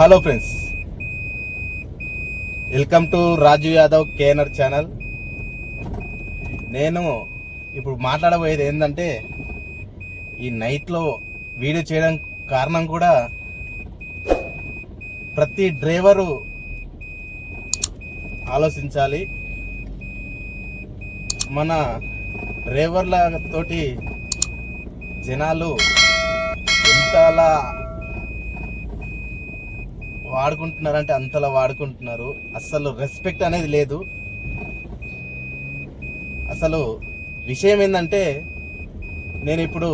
Hello friends, welcome to Raju Yadav KNR channel. నేను ఇప్పుడు మాట్లాడబోయేది ఏంటంటే, ఈ నైట్లో వీడియో చేయడం కారణం కూడా ప్రతి డ్రైవరు ఆలోచించాలి. మన డ్రైవర్ల తోటి జనాలు ఎంతలా వాడుకుంటున్నారంటే అంతలా వాడుకుంటున్నారు. అసలు రెస్పెక్ట్ అనేది లేదు. అసలు విషయం ఏంటంటే, నేను ఇప్పుడు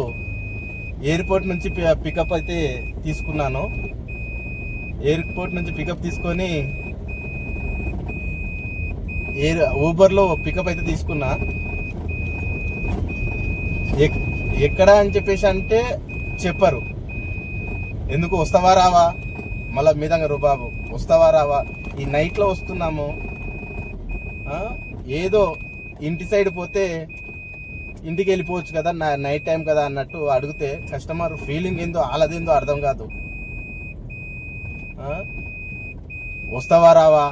ఎయిర్పోర్ట్ నుంచి పికప్ అయితే తీసుకున్నాను. ఎయిర్పోర్ట్ నుంచి పికప్ తీసుకొని ఊబర్లో పికప్ అయితే తీసుకున్నా. ఎక్కడ అని చెప్పేసి అంటే చెప్పరు. ఎందుకు వస్తావా రావా, మళ్ళీ మీదంగా రూబాబు వస్తావా రావా, ఈ నైట్లో వస్తున్నాము, ఏదో ఇంటి సైడ్ పోతే ఇంటికి వెళ్ళిపోవచ్చు కదా, నైట్ టైం కదా అన్నట్టు అడిగితే కస్టమర్ ఫీలింగ్ ఏందో వాళ్ళదేందో అర్థం కాదు. వస్తావా రావా,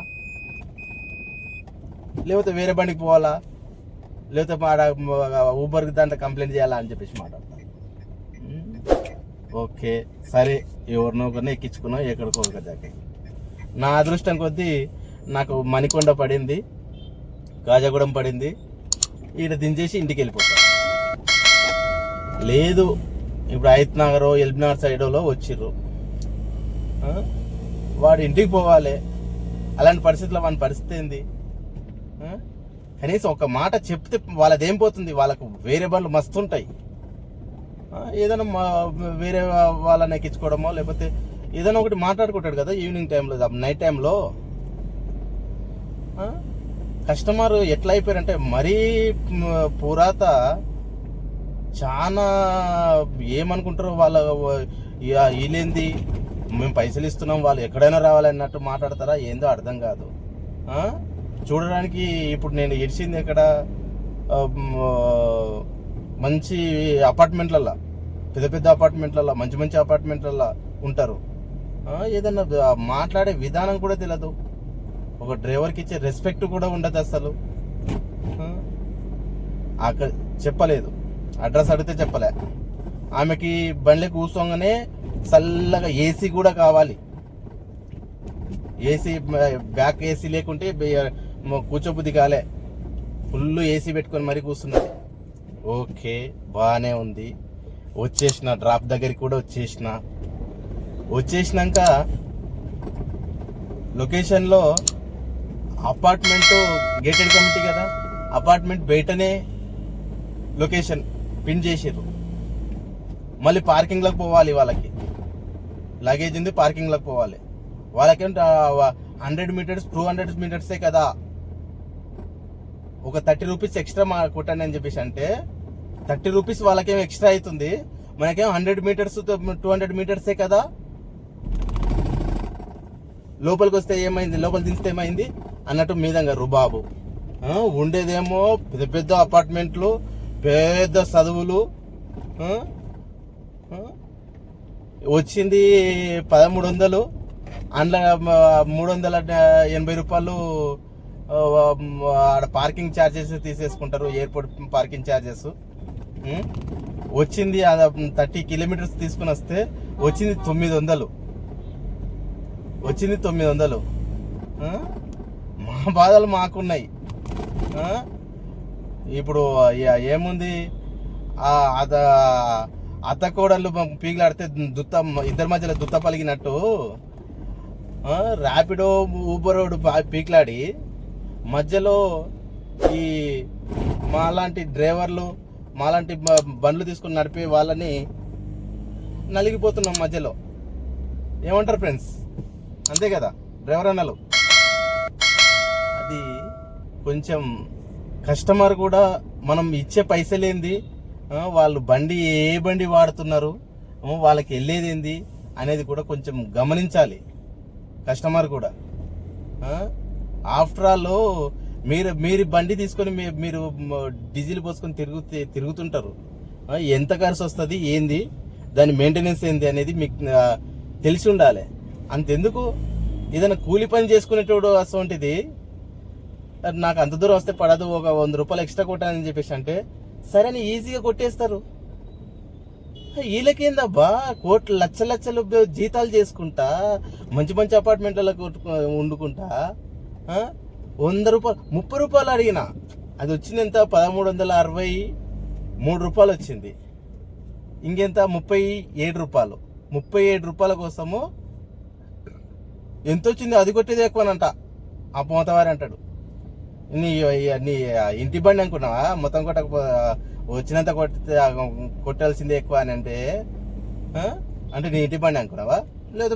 లేకపోతే వేరే బండికి పోవాలా, లేకపోతే ఊబర్కి దాంట్లో కంప్లైంట్ చేయాలా అని చెప్పేసి మాట్లాడతాను. ఓకే సరే, ఎవరినో ఒకరిని ఎక్కించుకున్నాం ఎక్కడికో ఒక దగ్గర. నా అదృష్టం కొద్దీ నాకు మణికొండ పడింది, కాజాగూడెం పడింది. ఈడ దించేసి ఇంటికి వెళ్ళిపోతాను. లేదు ఇప్పుడు హైత్ నగర్ ఎల్బీనగర్ సైడ్లో వచ్చిర్రు, వాడు ఇంటికి పోవాలి. అలాంటి పరిస్థితుల్లో వాని పరిస్థితి ఏంది? కనీసం ఒక మాట చెప్తే వాళ్ళదేం పోతుంది? వాళ్ళకు వేరే బండ్లు మస్తుంటాయి. ఏదైనా వేరే వాళ్ళని ఎక్కించుకోవడమో లేకపోతే ఏదైనా ఒకటి మాట్లాడుకుంటాడు కదా ఈవినింగ్ టైంలో, నైట్ టైంలో. కస్టమర్ ఎట్లా అయిపోయారంటే మరీ పురాత చాలా ఏమనుకుంటారో వాళ్ళ, వీళ్ళేంది మేము పైసలు ఇస్తున్నాం వాళ్ళు ఎక్కడైనా రావాలన్నట్టు మాట్లాడతారా ఏందో అర్థం కాదు. చూడడానికి ఇప్పుడు నేను ఎడిచింది ఎక్కడ, మంచి అపార్ట్మెంట్లల్లో, పెద్ద పెద్ద అపార్ట్మెంట్లల్లో, మంచి మంచి అపార్ట్మెంట్లల్లో ఉంటారు. ఏదన్నా మాట్లాడే విధానం కూడా తెలియదు. ఒక డ్రైవర్కి ఇచ్చే రెస్పెక్ట్ కూడా ఉండదు అసలు. అక్కడ చెప్పలేదు, అడ్రస్ అడిగితే చెప్పలే. ఆమెకి బండ్లే కూర్చోగానే చల్లగా ఏసీ కూడా కావాలి. ఏసీ బ్యాక్ ఏసీ లేకుంటే కూర్చోబుద్ధి కాలే, ఫుల్ ఏసీ పెట్టుకొని మరీ కూర్చున్నది. ఓకే బాగానే ఉంది. వచ్చేసిన డ్రాప్ దగ్గరికి కూడా వచ్చేసినాక లొకేషన్లో అపార్ట్మెంట్ గేటెడ్ కమిటీ కదా, అపార్ట్మెంట్ బయటనే లొకేషన్ పిన్ చేసారు. మళ్ళీ పార్కింగ్లోకి పోవాలి, వాళ్ళకి లగేజ్ ఉంది పార్కింగ్లోకి పోవాలి. వాళ్ళకేంటే 100 మీటర్స్ 200 మీటర్సే కదా, ఒక 30 రూపీస్ ఎక్స్ట్రా కొట్టండి అని చెప్పేసి అంటే 30 రూపీస్ వాళ్ళకేం ఎక్స్ట్రా అవుతుంది, మనకేం 100 మీటర్స్ 200 మీటర్సే కదా. లోపలికి వస్తే ఏమైంది, లోపల దించితే ఏమైంది అన్నట్టు మీదంగా రుబాబు. ఉండేదేమో పెద్ద పెద్ద అపార్ట్మెంట్లు, పెద్ద చదువులు. వచ్చింది 1300, అందులో 380 రూపాయలు ఆడ పార్కింగ్ ఛార్జెస్ తీసేసుకుంటారు, ఎయిర్పోర్ట్ పార్కింగ్ ఛార్జెస్. వచ్చింది 30 కిలోమీటర్స్ తీసుకుని వస్తే వచ్చింది 900. మా బాధలు మాకున్నాయి. ఇప్పుడు ఏముంది, అత్త కోడళ్ళు పీగిలాడితే ఇద్దరి మధ్యలో దుత్త పలిగినట్టు ర్యాపిడో ఊబరోడు పీకిలాడి మధ్యలో ఈ మాలాంటి డ్రైవర్లు, మాలాంటి బండ్లు తీసుకుని నడిపే వాళ్ళని నలిగిపోతున్నాం మధ్యలో. ఏమంటారు ఫ్రెండ్స్? అంతే కదా డ్రైవర్ అన్నలు. అది కొంచెం కస్టమర్ కూడా మనం ఇచ్చే పైసలేంది, వాళ్ళు ఏ బండి వాడుతున్నారు, వాళ్ళకి వెళ్ళేది ఏంది అనేది కూడా కొంచెం గమనించాలి కస్టమర్ కూడా. ఆఫ్టర్ ఆల్ మీరు బండి తీసుకొని మీరు డీజిల్ పోసుకొని తిరుగుతుంటారు. ఎంత ఖర్చు వస్తుంది ఏంది, దాని మెయింటెనెన్స్ ఏంది అనేది మీకు తెలిసి ఉండాలి. అంతెందుకు, ఏదైనా కూలి పని చేసుకునేటోడు అసోంటిది నాకు అంత దూరం వస్తే పడదు, ఒక 100 రూపాయలు ఎక్స్ట్రా కొట్టానని చెప్పేసి అంటే సరే అని ఈజీగా కొట్టేస్తారు. వీళ్ళకేందబ్బా కోట్లు లక్షలు జీతాలు చేసుకుంటా మంచి మంచి అపార్ట్మెంట్లలో వండుకుంటా 100 రూపాయలు 30 రూపాయలు అడిగిన అది వచ్చింది ఎంత 1363 రూపాయలు వచ్చింది. ఇంకెంత 37 రూపాయలు. 37 రూపాయల కోసము ఎంత వచ్చింది, అది కొట్టేది ఎక్కువనంట ఆ పోతవారి అంటాడు. నీ ఇంటి బండి అనుకున్నావా, మొత్తం వచ్చినంత కొట్టాల్సిందే ఎక్కువ అని అంటే నీ ఇంటి బండి అనుకున్నావా, లేదా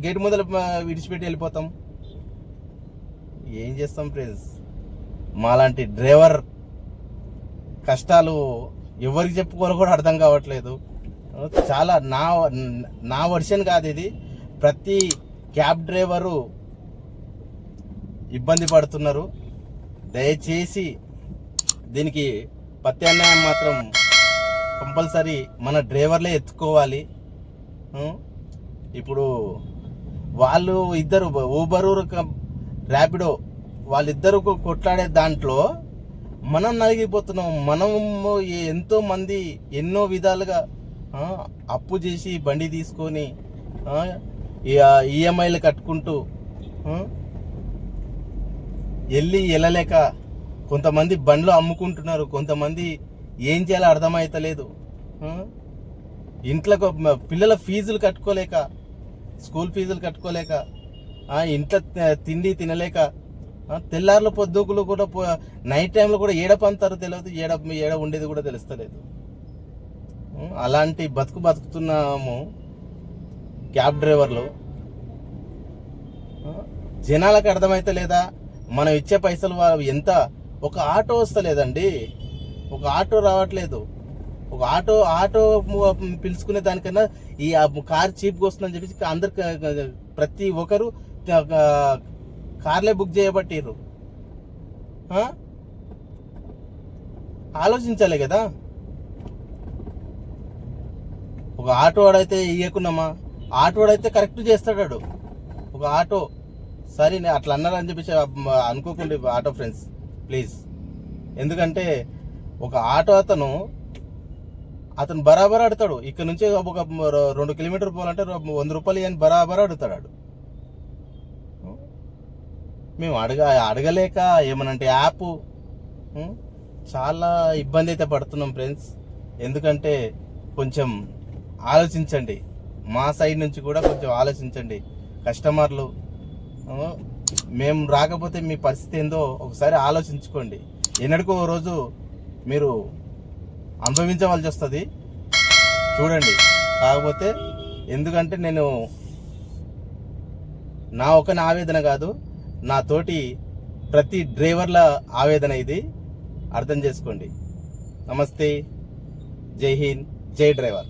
గేట్ ముందర విడిచిపెట్టి వెళ్ళిపోతాం. ఏం చేస్తాం ఫ్రెండ్స్, మాలాంటి డ్రైవర్ కష్టాలు ఎవరికి చెప్పుకోవాలో కూడా అర్థం కావట్లేదు. చాలా నా వర్షన్ కాదు ఇది, ప్రతి క్యాబ్ డ్రైవరు ఇబ్బంది పడుతున్నారు. దయచేసి దీనికి ప్రత్యామ్నాయం మాత్రం కంపల్సరీ మన డ్రైవర్లే ఎత్తుకోవాలి. ఇప్పుడు వాళ్ళు ఇద్దరు ఊబరు ర్యాపిడో వాళ్ళిద్దరు కొట్లాడే దాంట్లో మనం నలిగిపోతున్నాం. మనం ఎంతో మంది ఎన్నో విధాలుగా అప్పు చేసి బండి తీసుకొని ఈఎంఐలు కట్టుకుంటూ వెళ్ళలేక కొంతమంది బండ్లు అమ్ముకుంటున్నారు, కొంతమంది ఏం చేయాలో అర్థమైతలేదు. ఇంట్లో పిల్లల ఫీజులు కట్టుకోలేక, స్కూల్ ఫీజులు కట్టుకోలేక, ఇంట్లో తిండి తినలేక, తెల్లార్ల పొద్దుకులు కూడా నైట్ టైంలో కూడా ఏడ పంతారో తెలియదు, ఏడ ఉండేది కూడా తెలుస్తలేదు. అలాంటి బతుకుతున్నాము క్యాబ్ డ్రైవర్లు. జనాలకు అర్థమైతే లేదా, మనం ఇచ్చే పైసలు ఎంత, ఒక ఆటో వస్తలేదండి, ఒక ఆటో రావట్లేదు. ఒక ఆటో పిలుచుకునే దానికన్నా ఈ కార్ చీప్గా వస్తుందని చెప్పేసి అందరు ప్రతి ఒక్కరు కార్లే బుక్ చేయబట్టిర్రు. ఆలోచించాలి కదా. ఒక ఆటో వాడైతే ఇయ్యకున్నామా, ఆటో వాడైతే కరెక్ట్ చేస్తాడు. ఒక ఆటో సరే అట్లా అన్నారని చెప్పేసి అనుకోకండి ఆటో ఫ్రెండ్స్ ప్లీజ్. ఎందుకంటే ఒక ఆటో అతను బరాబర్ ఆడతాడు. ఇక్కడ నుంచి ఒక 2 కిలోమీటర్ పోవాలంటే 100 రూపాయలు అని బరాబర్ అడుగుతాడు. మేము అడగలేక ఏమనంటే యాప్ చాలా ఇబ్బంది అయితే పడుతున్నాం ఫ్రెండ్స్. ఎందుకంటే కొంచెం ఆలోచించండి, మా సైడ్ నుంచి కూడా కొంచెం ఆలోచించండి కస్టమర్లు. మేము రాకపోతే మీ పరిస్థితి ఏందో ఒకసారి ఆలోచించుకోండి. ఎన్నడికో రోజు మీరు అనుభవించవలసి వస్తుంది చూడండి. కాకపోతే ఎందుకంటే నేను నా ఆవేదన కాదు, నా తోటి ప్రతి డ్రైవర్ల ఆవేదన ఇది, అర్థం చేసుకోండి. నమస్తే, జై హింద్, జై డ్రైవర్.